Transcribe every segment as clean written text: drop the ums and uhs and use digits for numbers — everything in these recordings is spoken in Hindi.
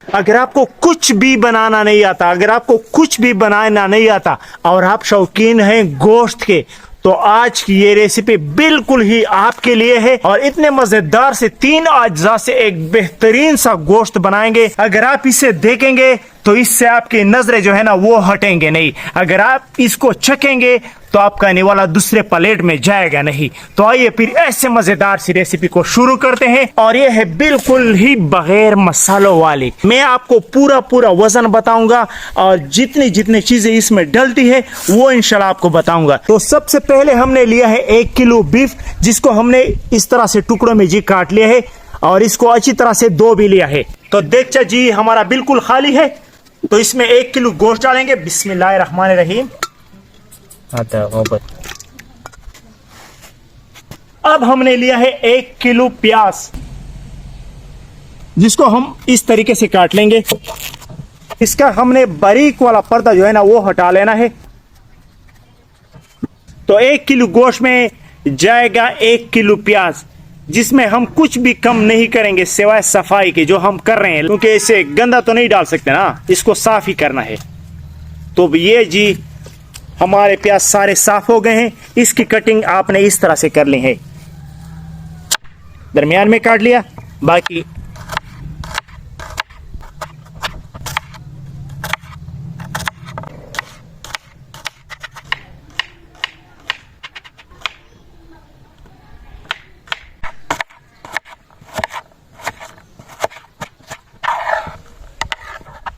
अगर आपको कुछ भी बनाना नहीं आता, अगर आपको कुछ भी बनाना नहीं आता और आप शौकीन हैं गोश्त के, तो आज की ये रेसिपी बिल्कुल ही आपके लिए है। और इतने मजेदार से 3 अज्जा से एक बेहतरीन सा गोश्त बनाएंगे। अगर आप इसे देखेंगे तो इससे आपकी नजरें जो है ना वो हटेंगे नहीं। अगर आप इसको चखेंगे तो आपका निवाला दूसरे प्लेट में जाएगा नहीं। तो आइए फिर ऐसे मजेदार सी रेसिपी को शुरू करते हैं। और ये है बिल्कुल ही बगैर मसालों वाली। मैं आपको पूरा वजन बताऊंगा और जितनी जितनी चीजें इसमें डलती है वो इंशाल्लाह आपको बताऊंगा। तो सबसे पहले हमने लिया है 1 किलो बीफ, जिसको हमने इस तरह से टुकड़ों में जी काट लिया है और इसको अच्छी तरह से धो भी लिया है। तो देखचा जी हमारा बिल्कुल खाली है, तो इसमें 1 किलो गोश्त डालेंगे। बिस्मिल्लाहिर्रहमानिर्रहीम। अब हमने लिया है 1 किलो प्याज, जिसको हम इस तरीके से काट लेंगे। इसका हमने बारीक वाला पर्दा जो है ना वो हटा लेना है। तो 1 किलो गोश्त में जाएगा 1 किलो प्याज, जिसमें हम कुछ भी कम नहीं करेंगे सिवाय सफाई के, जो हम कर रहे हैं, क्योंकि इसे गंदा तो नहीं डाल सकते ना, इसको साफ ही करना है। तो ये जी हमारे प्याज सारे साफ हो गए हैं। इसकी कटिंग आपने इस तरह से कर ली है, दरमियान में काट लिया। बाकी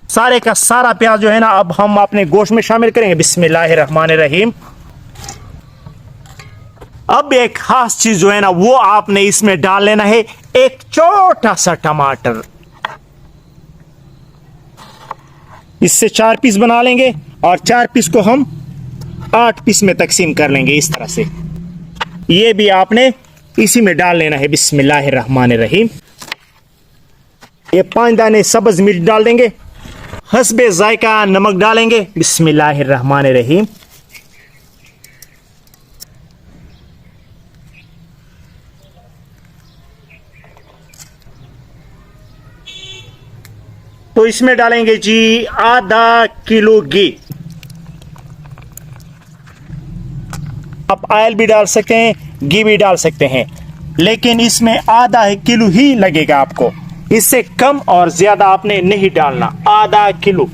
सारे का सारा प्याज जो है ना अब हम अपने गोश्त में शामिल करेंगे। बिस्मिल्लाहिर्रहमानिर्रहीम। अब एक खास चीज जो है ना वो आपने इसमें डाल लेना है, एक छोटा सा टमाटर। इससे 4 पीस बना लेंगे और 4 पीस को हम 8 पीस में तकसीम कर लेंगे इस तरह से। ये भी आपने इसी में डाल लेना है। बिस्मिल्लाहिर्रहमानिर्रहीम। ये 5 दाने सब्ज मिर्च डाल देंगे। हस्बे जायका नमक डालेंगे। बिस्मिल्लाहिर्रहमानिर्रहीम। तो इसमें डालेंगे जी आधा किलो घी। आप ऑयल भी डाल सकते हैं, घी भी डाल सकते हैं, लेकिन इसमें आधा किलो ही लगेगा आपको। इससे कम और ज्यादा आपने नहीं डालना, आधा किलो।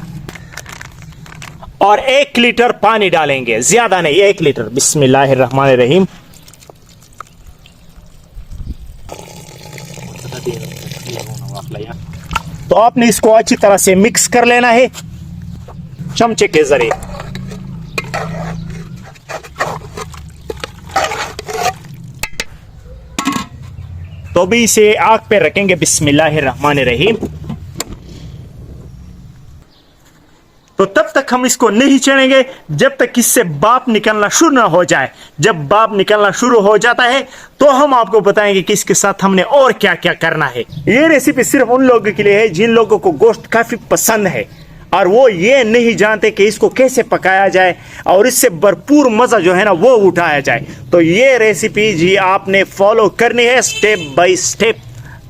और 1 लीटर पानी डालेंगे, ज्यादा नहीं, 1 लीटर। बिस्मिल्लाहिर्रहमानिर्रहीम। तो आपने इसको अच्छी तरह से मिक्स कर लेना है चमचे के जरिए। तो भी इसे आग पे रखेंगे। बिस्मिल्लाहिर्रहमानिर्रहीम। तो तब तक हम इसको नहीं छेड़ेंगे जब तक इससे भाप निकलना शुरू ना हो जाए। जब भाप निकलना शुरू हो जाता है तो हम आपको बताएंगे कि इसके साथ हमने और क्या क्या करना है। ये रेसिपी सिर्फ उन लोगों के लिए है जिन लोगों को गोश्त काफी पसंद है और वो ये नहीं जानते कि इसको कैसे पकाया जाए और इससे भरपूर मजा जो है ना वो उठाया जाए। तो ये रेसिपी जी आपने फॉलो करनी है स्टेप बाय स्टेप,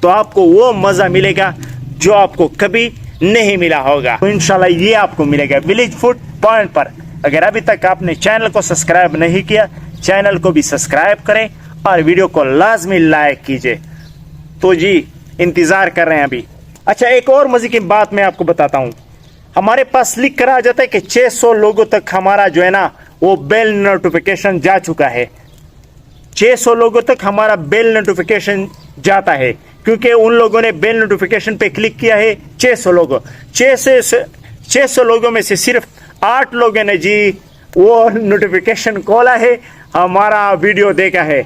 तो आपको वो मजा मिलेगा जो आपको कभी नहीं मिला होगा। तो इंशाल्लाह ये आपको मिलेगा विलेज फूड पॉइंट पर। अगर अभी तक आपने चैनल को सब्सक्राइब नहीं किया, चैनल को भी सब्सक्राइब करें और वीडियो को लाजमी लाइक कीजिए। तो जी इंतजार कर रहे हैं अभी। अच्छा, एक और मजे की बात मैं आपको बताता हूँ। हमारे पास लिख कर आ जाता है कि 600 लोगों तक हमारा जो है ना वो बेल नोटिफिकेशन जा चुका है। 600 लोगों तक हमारा बेल नोटिफिकेशन जाता है, क्योंकि उन लोगों ने बेल नोटिफिकेशन पे क्लिक किया है 600 लोगों। 600 लोगों में से सिर्फ 8 लोगों ने जी वो नोटिफिकेशन खोला है, हमारा वीडियो देखा है,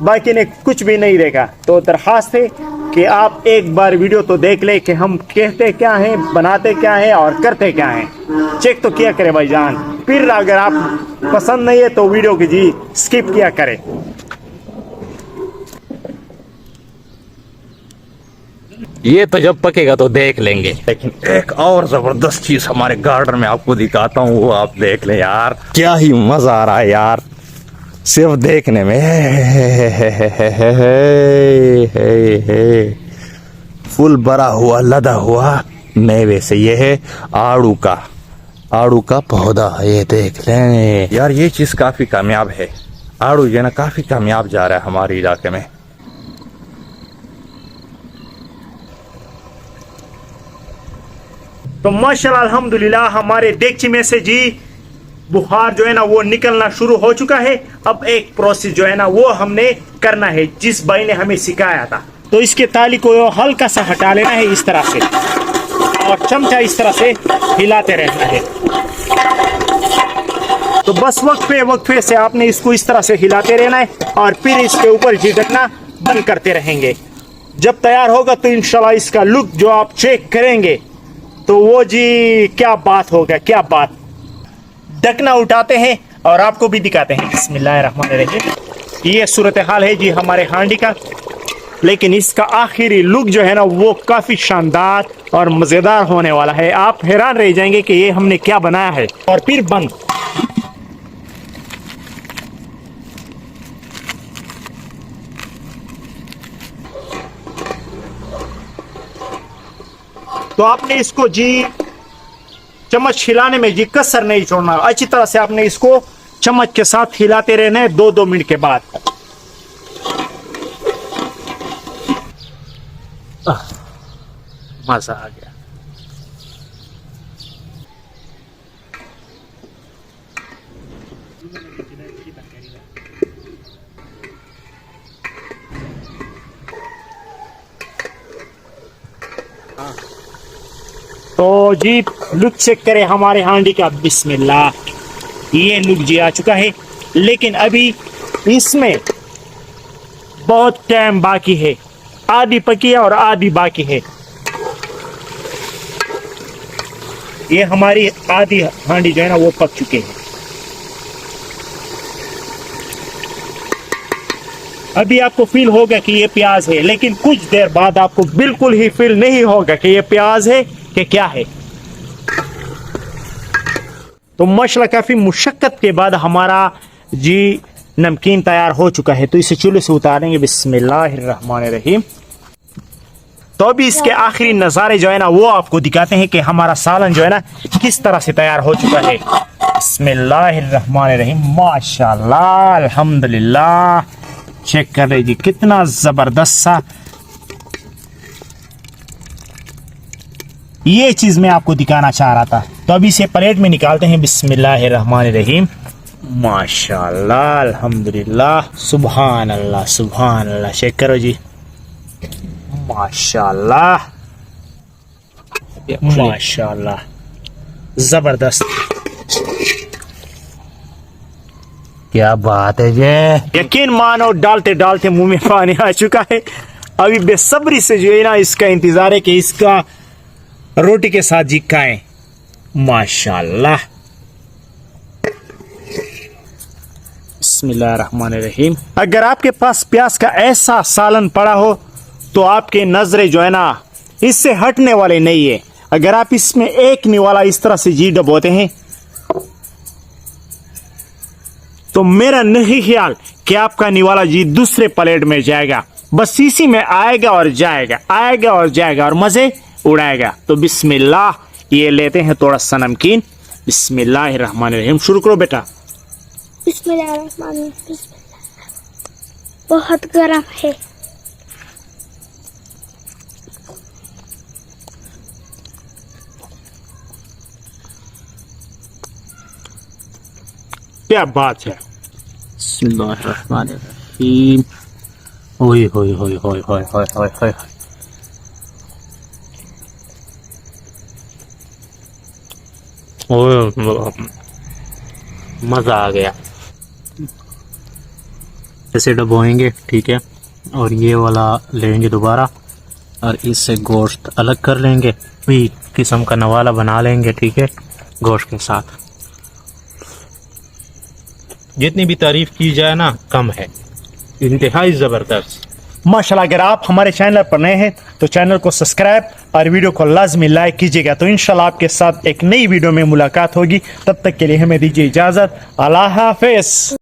बाकी ने कुछ भी नहीं देखा। तो दरखास्त है कि आप एक बार वीडियो तो देख ले कि हम कहते क्या हैं, बनाते क्या हैं और करते क्या हैं। चेक तो किया करें भाईजान। फिर अगर आप पसंद नहीं है तो वीडियो की जी स्किप किया करें। ये तो जब पकेगा तो देख लेंगे। लेकिन एक और जबरदस्त चीज हमारे गार्डन में आपको दिखाता हूँ, वो आप देख लें यार, क्या ही मजा आ रहा है यार सिर्फ देखने में। फुल भरा हुआ लदा हुआ मेवे से। ये है आड़ू का पौधा है, ये देख लें यार। ये चीज काफी कामयाब है, आड़ू जो है ना काफी कामयाब जा रहा है हमारे इलाके में। तो माशाल्लाह अल्हम्दुलिल्लाह हमारे देगची में से जी बुखार जो है ना वो निकलना शुरू हो चुका है। अब एक प्रोसेस जो है ना वो हमने करना है, जिस भाई ने हमें सिखाया था। तो इसके ताली को हल्का सा हटा लेना है इस तरह से, और चमचा इस तरह से हिलाते रहना है। तो बस वक्फे से आपने इसको इस तरह से हिलाते रहना है, और फिर इसके ऊपर जी ढकना बंद करते रहेंगे। जब तैयार होगा तो इंशाल्लाह इसका लुक जो आप चेक करेंगे तो वो जी क्या बात होगा, क्या बात। ढकना उठाते हैं और आपको भी दिखाते हैं। बिस्मिल्लाहिर्रहमानिर्रहीम। ये सूरत हाल है जी हमारे हांडी का, लेकिन इसका आखिरी लुक जो है ना वो काफी शानदार और मजेदार होने वाला है। आप हैरान रह जाएंगे कि ये हमने क्या बनाया है। और फिर बंद। तो आपने इसको जी चम्मच हिलाने में जी कसर नहीं छोड़ना, अच्छी तरह से आपने इसको चम्मच के साथ हिलाते रहना है 2-2 मिनट के बाद। मजा आ गया। तो जी लुक चेक करें हमारे हांडी का। बिस्मिल्लाह, ये लुक जी आ चुका है, लेकिन अभी इसमें बहुत टाइम बाकी है। आधी पकी है और आधी बाकी है। ये हमारी आधी हांडी जो है ना वो पक चुके हैं। अभी आपको फील होगा कि ये प्याज है, लेकिन कुछ देर बाद आपको बिल्कुल ही फील नहीं होगा कि ये प्याज है कि क्या है। तो माशाल्लाह काफी मुशक्कत के बाद हमारा जी नमकीन तैयार हो चुका है। तो इसे चूल्हे से उतारेंगे। बिस्मिल्लाहिर्रहमानिर्रहीम। तो अभी इसके आखिरी नज़ारे जो है ना वो आपको दिखाते हैं कि हमारा सालन जो है ना किस तरह से तैयार हो चुका है। बिस्मिल्लाहिर्रहमानिर्रहीम। माशाल्लाह अल्हम्दुलिल्लाह। चेक कर रहे जी कितना जबरदस्त सा। ये चीज मैं आपको दिखाना चाह रहा था। तो अभी इसे प्लेट में निकालते हैं। बिस्मिल्लाहिर्रहमानिर्रहीम। माशाल्लाह अल्हम्दुलिल्लाह, सुभान अल्लाह सुभान अल्लाह। चेक करो जी, माशाल्लाह माशाल्लाह, जबरदस्त। क्या बात है ये। यकीन मानो डालते डालते मुंह में पानी आ चुका है। अभी बेसब्री से जो है ना इसका इंतजार है कि इसका रोटी के साथ जी खाएं। माशाल्लाह। बिस्मिल्लाहिर्रहमानिर्रहीम। अगर आपके पास प्याज का ऐसा सालन पड़ा हो तो आपके नजरे जो है ना इससे हटने वाले नहीं है। अगर आप इसमें एक निवाला इस तरह से जी डबोते हैं तो मेरा नहीं ख्याल कि आपका निवाला जी दूसरे प्लेट में जाएगा, बस इसी में आएगा और जाएगा, आएगा और जाएगा और मजे उड़ाएगा। तो बिस्मिल्लाह, ये लेते हैं थोड़ा सा नमकीन। बिस्मिल्लाहिर्रहमानिर्रहीम। शुरू करो बेटा। बिस्मिल्लाहिर्रहमानिर्रहीम। बहुत गर्म है। क्या बात है। बिस्मिल्लाहिर्रहमानिर्रहीम। ओए होए होए होए होए होए होए होए। मजा आ गया। ऐसे डबोएंगे, ठीक है, और ये वाला लेंगे दोबारा और इससे गोश्त अलग कर लेंगे। भी किस्म का नवाला बना लेंगे, ठीक है, गोश्त के साथ। जितनी भी तारीफ की जाए ना कम है, इंतहाई जबरदस्त। माशाल्लाह। अगर आप हमारे चैनल पर नए हैं तो चैनल को सब्सक्राइब और वीडियो को लाजमी लाइक कीजिएगा। तो इंशाल्लाह आपके साथ एक नई वीडियो में मुलाकात होगी। तब तक के लिए हमें दीजिए इजाजत। अल्लाह हाफिज।